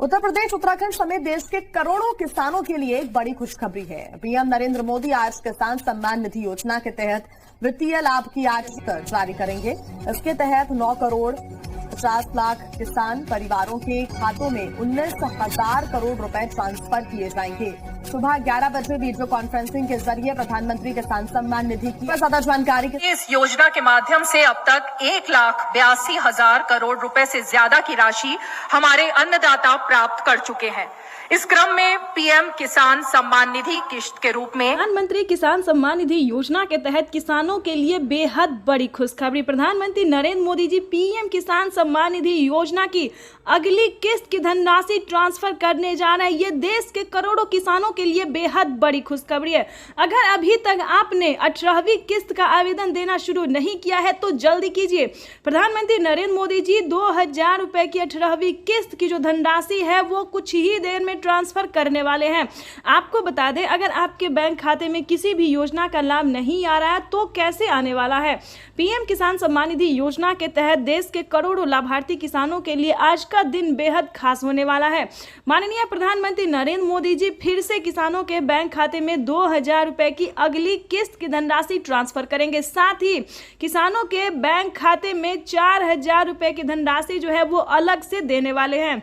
उत्तर प्रदेश उत्तराखंड समेत देश के करोड़ों किसानों के लिए एक बड़ी खुशखबरी है। पीएम नरेंद्र मोदी आज किसान सम्मान निधि योजना के तहत वित्तीय लाभ की आज जारी करेंगे। इसके तहत 9 करोड़ 50 लाख किसान परिवारों के खातों में 19,000 करोड़ रुपए ट्रांसफर किए जाएंगे। सुबह 11 बजे वीडियो कॉन्फ्रेंसिंग के जरिए प्रधानमंत्री किसान सम्मान निधि की ज्यादा जानकारी इस योजना के माध्यम से अब तक 1,82,000 करोड़ रुपए से ज्यादा की राशि हमारे अन्नदाता प्राप्त कर चुके हैं। इस क्रम में पीएम किसान सम्मान निधि किश्त के रूप में प्रधानमंत्री किसान सम्मान निधि योजना के तहत किसानों के लिए बेहद बड़ी खुशखबरी। प्रधानमंत्री नरेंद्र मोदी जी पीएम किसान सम्मान निधि योजना की अगली किस्त की धनराशि ट्रांसफर करने जा रहे हैं। ये देश के करोड़ों किसानों के लिए बेहद बड़ी खुशखबरी है। अगर अभी तक आपने 18वीं किस्त का आवेदन देना शुरू नहीं किया है तो जल्दी कीजिए। प्रधानमंत्री नरेंद्र मोदी जी 2,000 रुपए की 18वीं किस्त की जो धनराशि है वो कुछ ही देर में ट्रांसफर करने वाले हैं। आपको बता दें, अगर आपके बैंक खाते में किसी भी योजना का लाभ नहीं आ रहा है तो कैसे आने वाला है। पीएम किसान सम्मान निधि योजना के तहत देश के करोड़ों लाभार्थी किसानों के लिए आज का दिन बेहद खास होने वाला है। माननीय प्रधानमंत्री नरेंद्र मोदी जी फिर से किसानों के बैंक खाते में 2,000 रुपए की अगली किस्त की धनराशि ट्रांसफर करेंगे। साथ ही किसानों के बैंक खाते में 4,000 रुपए की धनराशि जो है वो अलग से देने वाले हैं।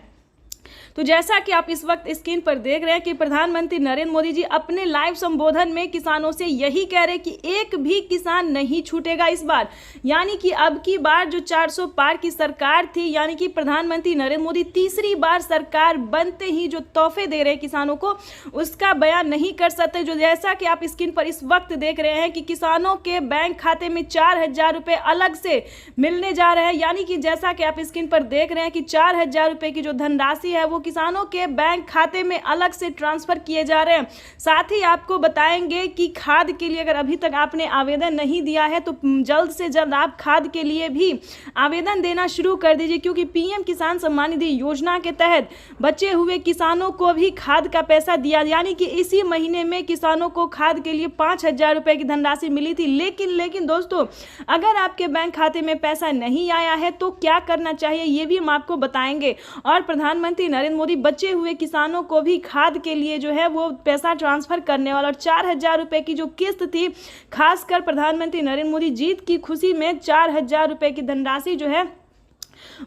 तो जैसा कि आप इस वक्त स्क्रीन पर देख रहे हैं कि प्रधानमंत्री नरेंद्र मोदी जी अपने लाइव संबोधन में किसानों से यही कह रहे हैं कि एक भी किसान नहीं छूटेगा इस बार। यानी कि अब की बार जो 400 पार की सरकार थी, यानी कि प्रधानमंत्री नरेंद्र मोदी तीसरी बार सरकार बनते ही जो तोहफे दे रहे हैं किसानों को, उसका बयान नहीं कर सकते। जो जैसा कि आप स्क्रीन पर इस वक्त देख रहे हैं कि किसानों के बैंक खाते में 4,000 रुपए अलग से मिलने जा रहे हैं। यानी कि जैसा कि आप स्क्रीन पर देख रहे हैं कि 4,000 रुपए की जो धनराशि है वो किसानों के बैंक खाते में अलग से ट्रांसफर किए जा रहे हैं। साथ ही आपको बताएंगे कि खाद के लिए अगर अभी तक आपने आवेदन नहीं दिया है तो जल्द से जल्द आप खाद के लिए भी आवेदन देना शुरू कर दीजिए, क्योंकि पीएम किसान सम्मान निधि योजना के तहत बचे हुए किसानों को भी खाद का पैसा दिया। यानी कि इसी महीने में किसानों को खाद के लिए 5,000 रुपए की धनराशि मिली थी। लेकिन दोस्तों, अगर आपके बैंक खाते में पैसा नहीं आया है तो क्या करना चाहिए ये भी हम आपको बताएंगे। और प्रधानमंत्री नरेंद्र मोदी बचे हुए किसानों को भी खाद के लिए जो है वो पैसा ट्रांसफर करने वाला। और 4,000 रुपए की जो किस्त थी, खासकर प्रधानमंत्री नरेंद्र मोदी जीत की खुशी में 4,000 रुपए की धनराशि जो है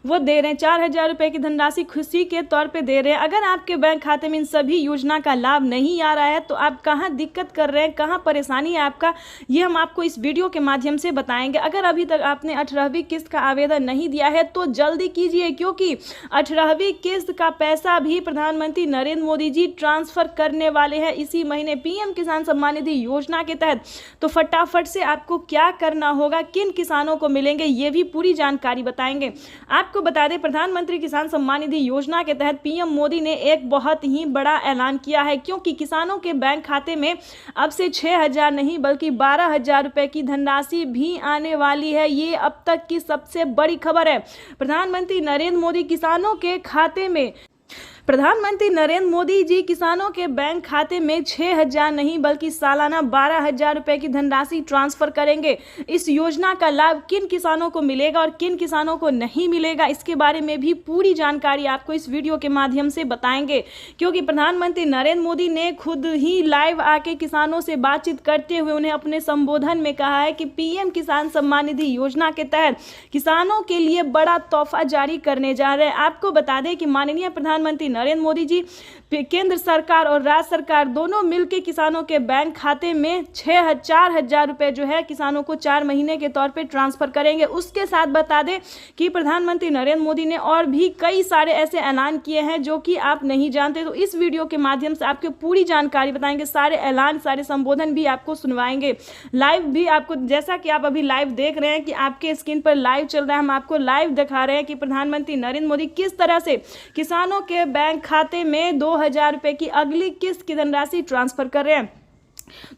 वो दे रहे हैं। 4,000 रुपए की धनराशि खुशी के तौर पे दे रहे हैं। अगर आपके बैंक खाते में इन सभी योजना का लाभ नहीं आ रहा है तो आप कहां दिक्कत कर रहे हैं, कहां परेशानी है आपका, ये हम आपको इस वीडियो के माध्यम से बताएंगे। अगर अभी तक आपने 18वीं किस्त का आवेदन नहीं दिया है तो जल्दी कीजिए, क्योंकि 18वीं किस्त का पैसा भी प्रधानमंत्री नरेंद्र मोदी जी ट्रांसफर करने वाले हैं इसी महीने पीएम किसान सम्मान निधि योजना के तहत। तो फटाफट से आपको क्या करना होगा, किन किसानों को मिलेंगे, ये भी पूरी जानकारी बताएंगे। आपको बता दें, प्रधानमंत्री किसान सम्मान निधि योजना के तहत पीएम मोदी ने एक बहुत ही बड़ा ऐलान किया है, क्योंकि किसानों के बैंक खाते में अब से 6,000 नहीं बल्कि 12,000 रुपए की धनराशि भी आने वाली है। ये अब तक की सबसे बड़ी खबर है। प्रधानमंत्री नरेंद्र मोदी जी किसानों के बैंक खाते में 6,000 नहीं बल्कि सालाना 12,000 रुपए की धनराशि ट्रांसफर करेंगे। इस योजना का लाभ किन किसानों को मिलेगा और किन किसानों को नहीं मिलेगा, इसके बारे में भी पूरी जानकारी आपको इस वीडियो के माध्यम से बताएंगे, क्योंकि प्रधानमंत्री नरेंद्र मोदी ने खुद ही लाइव आके किसानों से बातचीत करते हुए उन्हें अपने संबोधन में कहा है कि पीएम किसान सम्मान निधि योजना के तहत किसानों के लिए बड़ा तोहफा जारी करने जा रहे हैं। आपको बता दें कि माननीय प्रधानमंत्री नरेंद्र मोदी जी केंद्र सरकार और राज्य सरकार दोनों मिलकर किसानों के बैंक खाते में 4,000 रुपए जो है किसानों को 4 महीने के तौर पे ट्रांसफर करेंगे। उसके साथ बता दें कि प्रधानमंत्री नरेंद्र मोदी ने और भी कई सारे ऐसे ऐलान किए हैं जो कि आप नहीं जानते। तो इस वीडियो के माध्यम से आपको पूरी जानकारी बताएंगे, सारे ऐलान, सारे संबोधन भी आपको सुनवाएंगे। लाइव भी आपको, जैसा कि आप अभी लाइव देख रहे हैं कि आपके स्क्रीन पर लाइव चल रहा है, हम आपको लाइव दिखा रहे हैं कि प्रधानमंत्री नरेंद्र मोदी किस तरह से किसानों के बैंक खाते में 2,000 रुपए की अगली किस्त की धनराशि ट्रांसफर कर रहे हैं।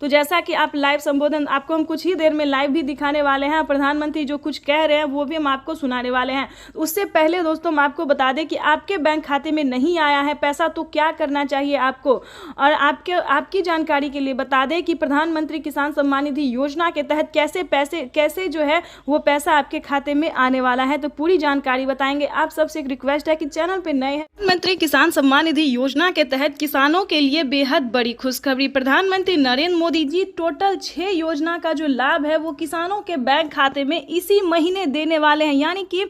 तो जैसा कि आप लाइव संबोधन आपको हम कुछ ही देर में लाइव भी दिखाने वाले हैं, प्रधानमंत्री जो कुछ कह रहे हैं वो भी हम आपको सुनाने वाले हैं। उससे पहले दोस्तों हम आपको बता दें कि आपके बैंक खाते में नहीं आया है पैसा तो क्या करना चाहिए आपको, और आपकी जानकारी के लिए बता दें कि प्रधानमंत्री किसान सम्मान निधि योजना के तहत कैसे जो है वो पैसा आपके खाते में आने वाला है, तो पूरी जानकारी बताएंगे। आप सबसे एक रिक्वेस्ट है कि चैनल पर नए हैं। प्रधानमंत्री किसान सम्मान निधि योजना के तहत किसानों के लिए बेहद बड़ी खुशखबरी। प्रधानमंत्री नरेंद्र मोदी जी टोटल 6 योजना का जो लाभ है वो किसानों के बैंक खाते में इसी महीने देने वाले हैं। यानी कि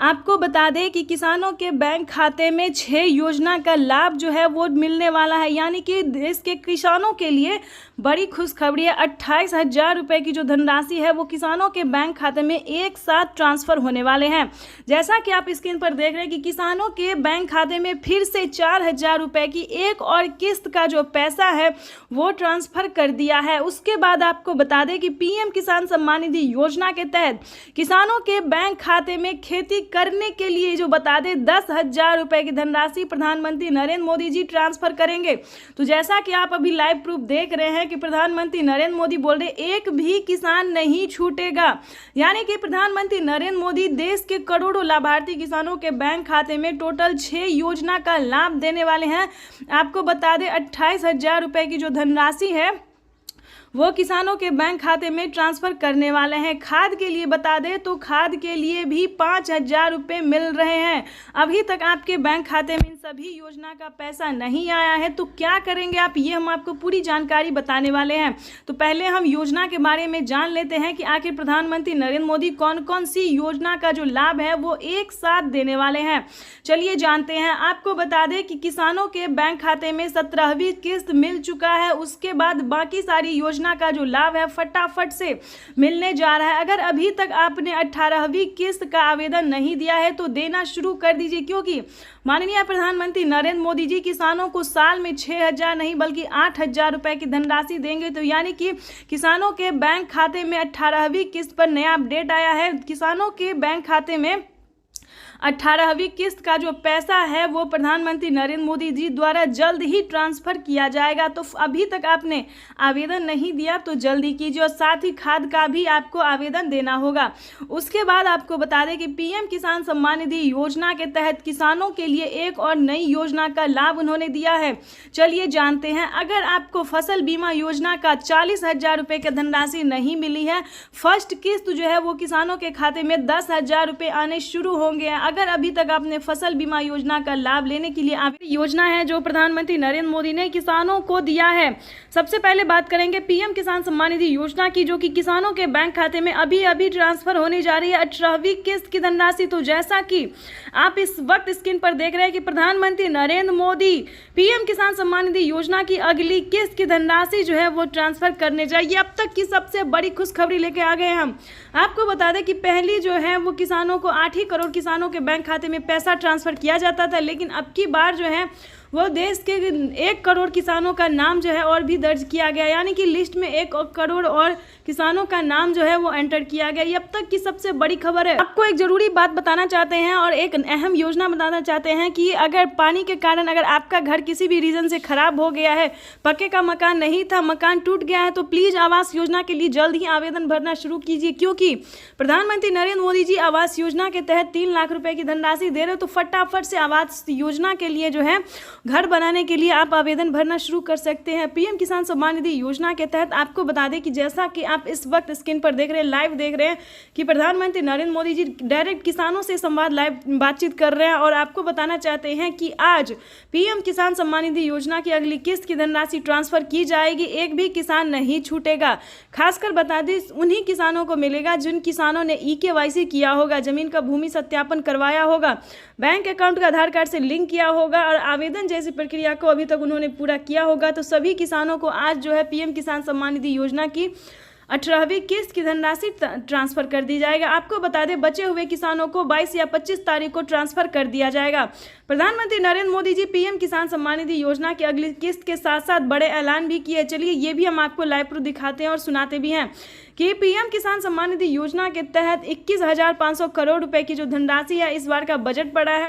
आपको बता दें कि किसानों के बैंक खाते में 6 योजना का लाभ जो है वो मिलने वाला है। यानी कि देश के किसानों के लिए बड़ी खुशखबरी है। 28,000 रुपये की जो धनराशि है वो किसानों के बैंक खाते में एक साथ ट्रांसफ़र होने वाले हैं। जैसा कि आप स्क्रीन पर देख रहे हैं कि किसानों के बैंक खाते में फिर से 4,000 रुपये की एक और किस्त का जो पैसा है वो ट्रांसफ़र कर दिया है। उसके बाद आपको बता दें कि पीएम किसान सम्मान निधि योजना के तहत किसानों के बैंक खाते में खेती करने के लिए जो बता दें 10,000 रुपये की धनराशि प्रधानमंत्री नरेंद्र मोदी जी ट्रांसफर करेंगे। तो जैसा कि आप अभी लाइव प्रूफ देख रहे हैं कि प्रधानमंत्री नरेंद्र मोदी बोल रहे एक भी किसान नहीं छूटेगा। यानी कि प्रधानमंत्री नरेंद्र मोदी देश के करोड़ों लाभार्थी किसानों के बैंक खाते में टोटल 6 योजना का लाभ देने वाले हैं। आपको बता दें 28,000 रुपये की जो धनराशि है वो किसानों के बैंक खाते में ट्रांसफ़र करने वाले हैं। खाद के लिए बता दें तो खाद के लिए भी 5,000 रुपये मिल रहे हैं। अभी तक आपके बैंक खाते में इन सभी योजना का पैसा नहीं आया है तो क्या करेंगे आप, ये हम आपको पूरी जानकारी बताने वाले हैं। तो पहले हम योजना के बारे में जान लेते हैं कि आखिर प्रधानमंत्री नरेंद्र मोदी कौन कौन सी योजना का जो लाभ है वो एक साथ देने वाले हैं। चलिए जानते हैं। आपको बता दें कि किसानों के बैंक खाते में 17वीं किस्त मिल चुका है। उसके बाद बाकी सारी योजना का जो लाभ है फटाफट से मिलने जा रहा है। अगर अभी तक आपने 18वीं किस्त का आवेदन नहीं दिया है तो देना शुरू कर दीजिए, क्योंकि माननीय प्रधानमंत्री नरेंद्र मोदी जी किसानों को साल में 6,000 नहीं बल्कि 8,000 रुपए की धनराशि देंगे। तो यानी कि किसानों के बैंक खाते में 18वीं किस्त पर नया अपडेट आया है। किसानों के बैंक खाते में 18वीं किस्त का जो पैसा है वो प्रधानमंत्री नरेंद्र मोदी जी द्वारा जल्द ही ट्रांसफ़र किया जाएगा। तो अभी तक आपने आवेदन नहीं दिया तो जल्दी कीजिए, और साथ ही खाद का भी आपको आवेदन देना होगा। उसके बाद आपको बता दें कि पीएम किसान सम्मान निधि योजना के तहत किसानों के लिए एक और नई योजना का लाभ उन्होंने दिया है। चलिए जानते हैं। अगर आपको फसल बीमा योजना का 40,000 रुपये की धनराशि नहीं मिली है, फर्स्ट किस्त जो है वो किसानों के खाते में 10,000 रुपये आने शुरू होंगे। अगर अभी तक आपने फसल बीमा योजना का लाभ लेने के लिए योजना है जो प्रधानमंत्री नरेंद्र मोदी ने किसानों को दिया है। सबसे पहले बात करेंगे पीएम किसान सम्मान निधि योजना की, जो कि किसानों के बैंक खाते में अभी अभी ट्रांसफर होने जा रही है 18वीं किस्त की धनराशि। तो जैसा कि आप इस वक्त स्क्रीन पर देख रहे हैं कि प्रधानमंत्री नरेंद्र मोदी पीएम किसान सम्मान निधि योजना की अगली किस्त की धनराशि जो है वो ट्रांसफर करने जाइए। अब तक की सबसे बड़ी खुशखबरी लेके आ गए हम। आपको बता दें कि पहली जो है वो किसानों को 8 ही करोड़ किसानों के बैंक खाते में पैसा ट्रांसफ़र किया जाता था, लेकिन अब की बार जो है वो देश के 1 करोड़ किसानों का नाम जो है और भी दर्ज किया गया। यानी कि लिस्ट में 1 करोड़ और किसानों का नाम जो है वो एंटर किया गया। ये अब तक की सबसे बड़ी खबर है। आपको एक जरूरी बात बताना चाहते हैं और एक अहम योजना बताना चाहते हैं कि अगर पानी के कारण अगर आपका घर किसी भी रीज़न से खराब हो गया है, पक्के का मकान नहीं था, मकान टूट गया है, तो प्लीज़ आवास योजना के लिए जल्द ही आवेदन भरना शुरू कीजिए, क्योंकि प्रधानमंत्री नरेंद्र मोदी जी आवास योजना के तहत 3 लाख रुपए की धनराशि दे रहे हो। तो फटाफट से आवास योजना के लिए जो है घर बनाने के लिए आप आवेदन भरना शुरू कर सकते हैं। पीएम किसान सम्मान निधि योजना के तहत आपको बता दें कि जैसा कि आप इस वक्त स्क्रीन पर देख रहे हैं, लाइव देख रहे हैं कि प्रधानमंत्री नरेंद्र मोदी जी डायरेक्ट किसानों से संवाद लाइव बातचीत कर रहे हैं और आपको बताना चाहते हैं कि आज पीएम किसान सम्मान निधि योजना की अगली किस्त की धनराशि ट्रांसफर की जाएगी। एक भी किसान नहीं छूटेगा। खासकर बता दें उन्हीं किसानों को मिलेगा जिन किसानों ने EKYC किया होगा, जमीन का भूमि सत्यापन करवाया होगा, बैंक अकाउंट का आधार कार्ड से लिंक किया होगा और आवेदन जैसी प्रक्रिया को अभी तक उन्होंने पूरा किया होगा। तो सभी किसानों को आज जो है पीएम किसान सम्मान निधि योजना की 18वीं किस्त की धनराशि ट्रांसफर कर दी जाएगा। आपको बता दें बचे हुए किसानों को 22 या 25 तारीख को ट्रांसफर कर दिया जाएगा। प्रधानमंत्री नरेंद्र मोदी जी पीएम किसान सम्मान निधि योजना की अगली किस्त के साथ साथ बड़े ऐलान भी किए। चलिए ये भी हम आपको लाइव प्रूफ दिखाते हैं और सुनाते भी हैं कि पीएम किसान सम्मान निधि योजना के तहत 21,500 करोड़ रुपए की जो धनराशि है इस बार का बजट पड़ा है।